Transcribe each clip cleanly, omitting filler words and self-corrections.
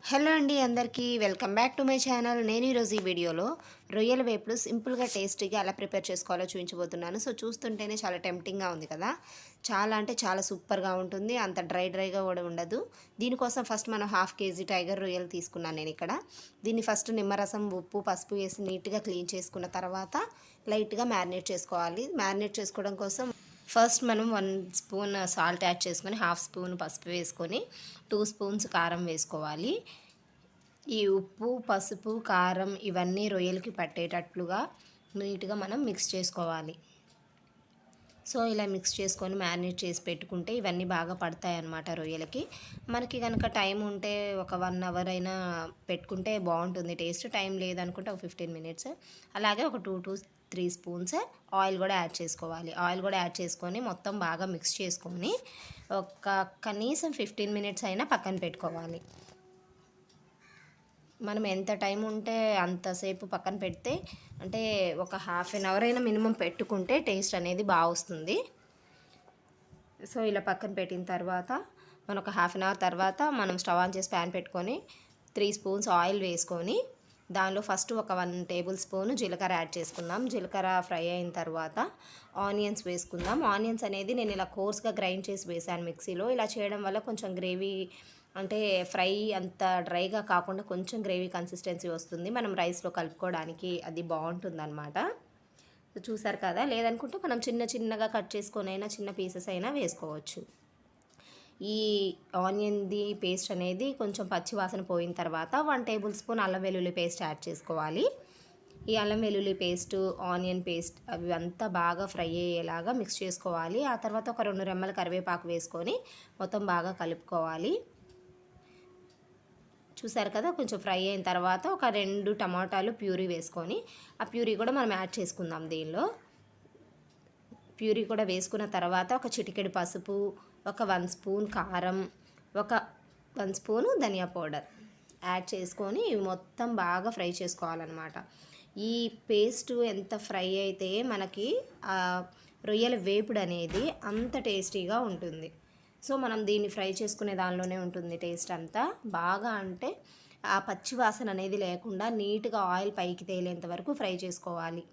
Hello అండి అందరికీ welcome back to my channel. నేను ఈరోజు ఈ వీడియోలో రొయ్యల వేపుడు సింపుల్గా టేస్టీగా ఎలా ప్రిపేర్ చేసుకోవాలో చూపించబోతున్నాను. సో చూస్తుంటేనే చాలా టెంప్టింగ్గా ఉంది కదా. చాలా అంటే చాలా సూపర్గా ఉంటుంది. అంత డ్రైగా కూడా ఉండదు. దీనికోసం ఫస్ట్ మనం 1/2 kg టైగర్ రొయ్యలు తీసుకున్నాను నేను ఇక్కడ. దీన్ని ఫస్ట్ నిమ్మరసం, ఉప్పు, పసుపు వేసి నీట్గా క్లీన్ చేసుకున్న తర్వాత లైట్గా మ్యారినేట్ చేసుకోవాలి. మ్యారినేట్ చేసుకోవడం కోసం ఫస్ట్ మనం 1 స్పూన్ సాల్ట్ యాడ్ చేసుకొని 1/2 స్పూన్ పసుపు వేసుకొని 2 స్పూన్స్ కారం వేసుకోవాలి. ఈ ఉప్పు, పసుపు, కారం ఇవన్నీ రొయ్యలకి పట్టేటట్లుగా నీట్గా మనం మిక్స్ చేసుకోవాలి. సో ఇలా మిక్స్ చేసుకొని మ్యారినేట్ చేసి పెట్టుకుంటే ఇవన్నీ బాగా పడతాయి అన్నమాట రొయ్యలకి. మనకి కనుక టైం ఉంటే ఒక 1 అవర్ అయినా పెట్టుకుంటే బాగుంటుంది టేస్ట్. టైం లేదనుకుంటే ఒక 15 మినిట్స్. అలాగే ఒక 2 to 3 స్పూన్స్ ఆయిల్ కూడా యాడ్ చేసుకోవాలి. ఆయిల్ కూడా యాడ్ చేసుకొని మొత్తం బాగా మిక్స్ చేసుకొని ఒక కనీసం 15 మినిట్స్ అయినా పక్కన పెట్టుకోవాలి. మనం ఎంత టైం ఉంటే అంతసేపు పక్కన పెడితే అంటే ఒక హాఫ్ అన్ అవర్ అయినా మినిమం పెట్టుకుంటే టేస్ట్ అనేది బాగా వస్తుంది. సో ఇలా పక్కన పెట్టిన తర్వాత మనం ఒక హాఫ్ అన్ అవర్ తర్వాత మనం స్టవ్ ఆన్ చేసి ప్యాన్ పెట్టుకొని 3 స్పూన్స్ ఆయిల్ వేసుకొని దానిలో ఫస్ట్ ఒక 1 టేబుల్ స్పూన్ జీలకర్ర యాడ్ చేసుకుందాం. జీలకర్ర ఫ్రై అయిన తర్వాత ఆనియన్స్ వేసుకుందాం. ఆనియన్స్ అనేది నేను ఇలా కోర్స్గా గ్రైండ్ చేసి వేసాను మిక్సీలో. ఇలా చేయడం వల్ల కొంచెం గ్రేవీ అంటే ఫ్రై అంత డ్రైగా కాకుండా కొంచెం గ్రేవీ కన్సిస్టెన్సీ వస్తుంది. మనం రైస్లో కలుపుకోవడానికి అది బాగుంటుంది అన్నమాట. చూసారు కదా. లేదనుకుంటే మనం చిన్నగా కట్ చేసుకొని అయినా చిన్న పీసెస్ అయినా వేసుకోవచ్చు. ఈ ఆనియన్ది పేస్ట్ అనేది కొంచెం పచ్చి వాసన పోయిన తర్వాత 1 టేబుల్ స్పూన్ అల్లం వెల్లుల్లి పేస్ట్ యాడ్ చేసుకోవాలి. ఈ అల్లం వెల్లుల్లి పేస్ట్, ఆనియన్ పేస్ట్ అవి అంతా బాగా ఫ్రై అయ్యేలాగా మిక్స్ చేసుకోవాలి. ఆ తర్వాత ఒక 2 రెమ్మల కరివేపాకు వేసుకొని మొత్తం బాగా కలుపుకోవాలి. చూసారు కదా. కొంచెం ఫ్రై అయిన తర్వాత ఒక 2 టమాటాలు ప్యూరీ వేసుకొని ఆ ప్యూరీ కూడా మనం యాడ్ చేసుకుందాం దీనిలో. ప్యూరీ కూడా వేసుకున్న తర్వాత ఒక చిటికెడు పసుపు, ఒక 1 స్పూన్ కారం, ఒక 1 స్పూను ధనియా పౌడర్ యాడ్ చేసుకొని ఇవి మొత్తం బాగా ఫ్రై చేసుకోవాలన్నమాట. ఈ పేస్ట్ ఎంత ఫ్రై అయితే మనకి రొయ్యల వేపుడు అనేది అంత టేస్టీగా ఉంటుంది. సో మనం దీన్ని ఫ్రై చేసుకునే దానిలోనే ఉంటుంది టేస్ట్ అంతా. బాగా అంటే ఆ పచ్చి వాసన అనేది లేకుండా నీట్గా ఆయిల్ పైకి తేలేంత వరకు ఫ్రై చేసుకోవాలి.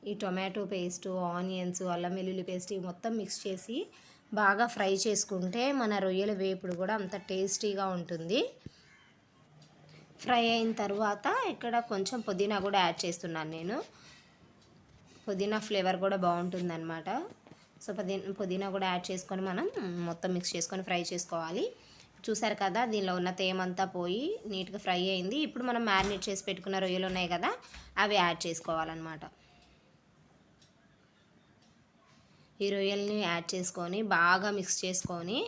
ఈ టొమాటో పేస్టు, ఆనియన్స్, అల్లం వెల్లుల్లి పేస్ట్ ఇవి మొత్తం మిక్స్ చేసి బాగా ఫ్రై చేసుకుంటే మన రొయ్యల వేపుడు కూడా అంత టేస్టీగా ఉంటుంది. ఫ్రై అయిన తర్వాత ఇక్కడ కొంచెం పుదీనా కూడా యాడ్ చేస్తున్నాను నేను. పుదీనా ఫ్లేవర్ కూడా బాగుంటుందన్నమాట. సో పుదీనా కూడా యాడ్ చేసుకొని మనం మొత్తం మిక్స్ చేసుకొని ఫ్రై చేసుకోవాలి. చూసారు కదా. దీనిలో ఉన్న తేమంతా పోయి నీట్గా ఫ్రై అయింది. ఇప్పుడు మనం మ్యారినేట్ చేసి పెట్టుకున్న రొయ్యలు ఉన్నాయి కదా, అవి యాడ్ చేసుకోవాలన్నమాట. ఈ రొయ్యల్ని యాడ్ చేసుకొని బాగా మిక్స్ చేసుకొని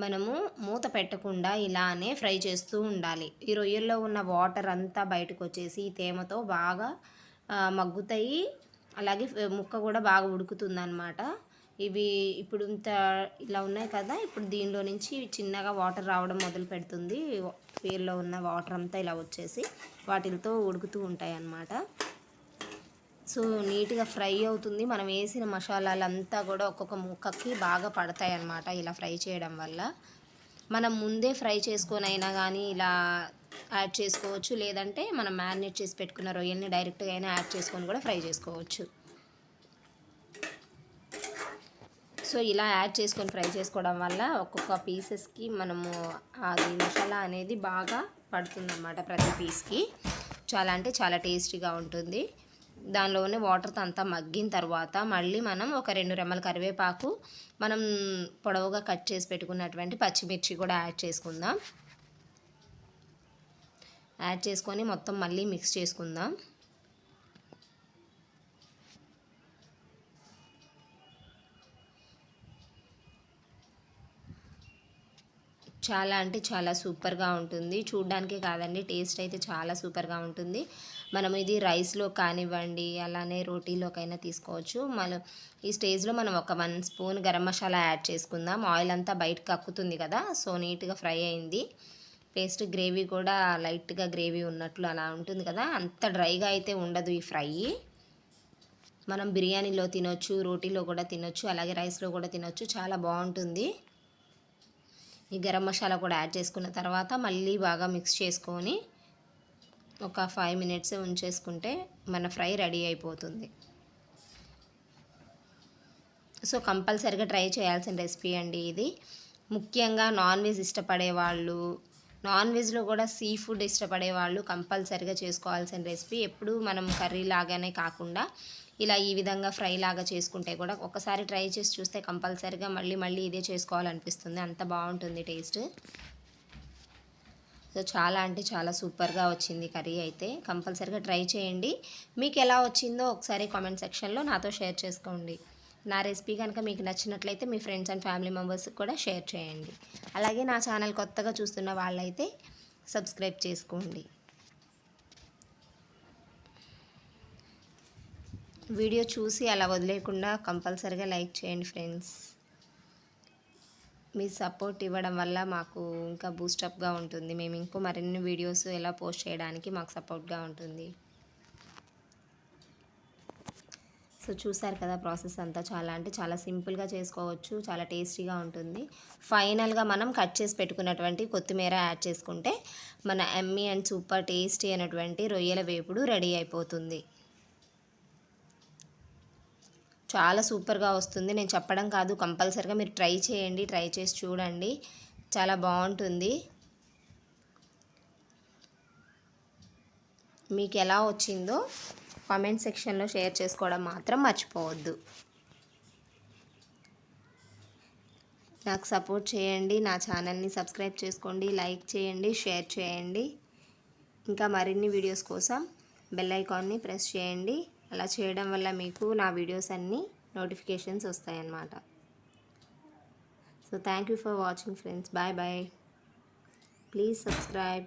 మనము మూత పెట్టకుండా ఇలానే ఫ్రై చేస్తూ ఉండాలి. ఈ రొయ్యల్లో ఉన్న వాటర్ అంతా బయటకు వచ్చేసి ఈ తేమతో బాగా మగ్గుతాయి. అలాగే ముక్క కూడా బాగా ఉడుకుతుందన్నమాట. ఇవి ఇప్పుడు ఇలా ఉన్నాయి కదా. ఇప్పుడు దీనిలో నుంచి చిన్నగా వాటర్ రావడం మొదలు పెడుతుంది. పేర్లో ఉన్న వాటర్ అంతా ఇలా వచ్చేసి వాటితో ఉడుకుతూ ఉంటాయి అన్నమాట. సో నీట్గా ఫ్రై అవుతుంది. మనం వేసిన మసాలాలంతా కూడా ఒక్కొక్క ముక్కకి బాగా పడతాయి అన్నమాట ఇలా ఫ్రై చేయడం వల్ల. మనం ముందే ఫ్రై చేసుకొని అయినా కానీ ఇలా యాడ్ చేసుకోవచ్చు. లేదంటే మనం మ్యారినేట్ చేసి పెట్టుకున్న రొయ్యల్ని డైరెక్ట్గా అయినా యాడ్ చేసుకొని కూడా ఫ్రై చేసుకోవచ్చు. సో ఇలా యాడ్ చేసుకొని ఫ్రై చేసుకోవడం వల్ల ఒక్కొక్క పీసెస్కి మనము అది మసాలా అనేది బాగా పడుతుందన్నమాట ప్రతి పీస్కి. చాలా అంటే చాలా టేస్టీగా ఉంటుంది. దానిలోనే వాటర్తో అంతా మగ్గిన తర్వాత మళ్ళీ మనం ఒక 2 రెమ్మల కరివేపాకు, మనం పొడవుగా కట్ చేసి పెట్టుకున్నటువంటి పచ్చిమిర్చి కూడా యాడ్ చేసుకుందాం. యాడ్ చేసుకొని మొత్తం మళ్ళీ మిక్స్ చేసుకుందాం. చాలా అంటే చాలా సూపర్గా ఉంటుంది. చూడ్డానికే కాదండి, టేస్ట్ అయితే చాలా సూపర్గా ఉంటుంది. మనం ఇది రైస్లో కానివ్వండి, అలానే రోటీలోకైనా తీసుకోవచ్చు. ఈ స్టేజ్లో మనం ఒక 1 స్పూన్ గరం మసాలా యాడ్ చేసుకుందాం. ఆయిల్ అంతా బయటకు కక్కుతుంది కదా. సో నీట్గా ఫ్రై అయింది. పేస్ట్ గ్రేవీ కూడా లైట్గా గ్రేవీ ఉన్నట్లు అలా ఉంటుంది కదా. అంత డ్రైగా అయితే ఉండదు ఈ ఫ్రై. మనం బిర్యానీలో తినొచ్చు, రోటీలో కూడా తినొచ్చు, అలాగే రైస్లో కూడా తినొచ్చు. చాలా బాగుంటుంది. ఈ గరం మసాలా కూడా యాడ్ చేసుకున్న తర్వాత మళ్ళీ బాగా మిక్స్ చేసుకొని ఒక 5 మినిట్స్ ఉంచేసుకుంటే మన ఫ్రై రెడీ అయిపోతుంది. సో కంపల్సరిగా ట్రై చేయాల్సిన రెసిపీ అండి ఇది. ముఖ్యంగా నాన్ వెజ్ ఇష్టపడే వాళ్ళు, నాన్ వెజ్లో కూడా సీ ఫుడ్ ఇష్టపడే వాళ్ళు కంపల్సరిగా చేసుకోవాల్సిన రెసిపీ. ఎప్పుడు మనం కర్రీ లాగానే కాకుండా ఇలా ఈ విధంగా ఫ్రై లాగా చేసుకుంటే కూడా ఒకసారి ట్రై చేసి చూస్తే కంపల్సరిగా మళ్ళీ మళ్ళీ ఇదే చేసుకోవాలనిపిస్తుంది, అంత బాగుంటుంది టేస్ట్. సో చాలా అంటే చాలా సూపర్గా వచ్చింది కర్రీ అయితే. కంపల్సరిగా ట్రై చేయండి. మీకు ఎలా వచ్చిందో ఒకసారి కామెంట్ సెక్షన్లో నాతో షేర్ చేసుకోండి. నా రెసిపీ కనుక మీకు నచ్చినట్లయితే మీ ఫ్రెండ్స్ అండ్ ఫ్యామిలీ మెంబర్స్కి కూడా షేర్ చేయండి. అలాగే నా ఛానల్ కొత్తగా చూస్తున్న వాళ్ళైతే సబ్స్క్రైబ్ చేసుకోండి. వీడియో చూసి అలా వదిలేకుండా కంపల్సరిగా లైక్ చేయండి ఫ్రెండ్స్. మీ సపోర్ట్ ఇవ్వడం వల్ల మాకు ఇంకా బూస్టప్గా ఉంటుంది. మేము ఇంకో మరిన్ని వీడియోస్ ఎలా పోస్ట్ చేయడానికి మాకు సపోర్ట్గా ఉంటుంది. సో చూసారు కదా ప్రాసెస్ అంతా. చాలా అంటే చాలా సింపుల్గా చేసుకోవచ్చు, చాలా టేస్టీగా ఉంటుంది. ఫైనల్గా మనం కట్ చేసి పెట్టుకున్నటువంటి కొత్తిమీర యాడ్ చేసుకుంటే మన ఎమ్మీ అండ్ సూపర్ టేస్టీ అయినటువంటి రొయ్యల వేపుడు రెడీ అయిపోతుంది. చాలా సూపర్గా వస్తుంది. నేను చెప్పడం కాదు, కంపల్సరిగా మీరు ట్రై చేయండి, ట్రై చేసి చూడండి, చాలా బాగుంటుంది. మీకు ఎలా వచ్చిందో కామెంట్ సెక్షన్లో షేర్ చేసుకోవడం మాత్రం మర్చిపోవద్దు. నాకు సపోర్ట్ చేయండి, నా ఛానల్ని సబ్స్క్రైబ్ చేసుకోండి, లైక్ చేయండి, షేర్ చేయండి. ఇంకా మరిన్ని వీడియోస్ కోసం బెల్ ఐకాన్ని ప్రెస్ చేయండి. అలా చేయడం వల్ల మీకు నా వీడియోస్ అన్నీ నోటిఫికేషన్స్ వస్తాయన్నమాట. So thank you for watching friends. Bye bye. Please subscribe.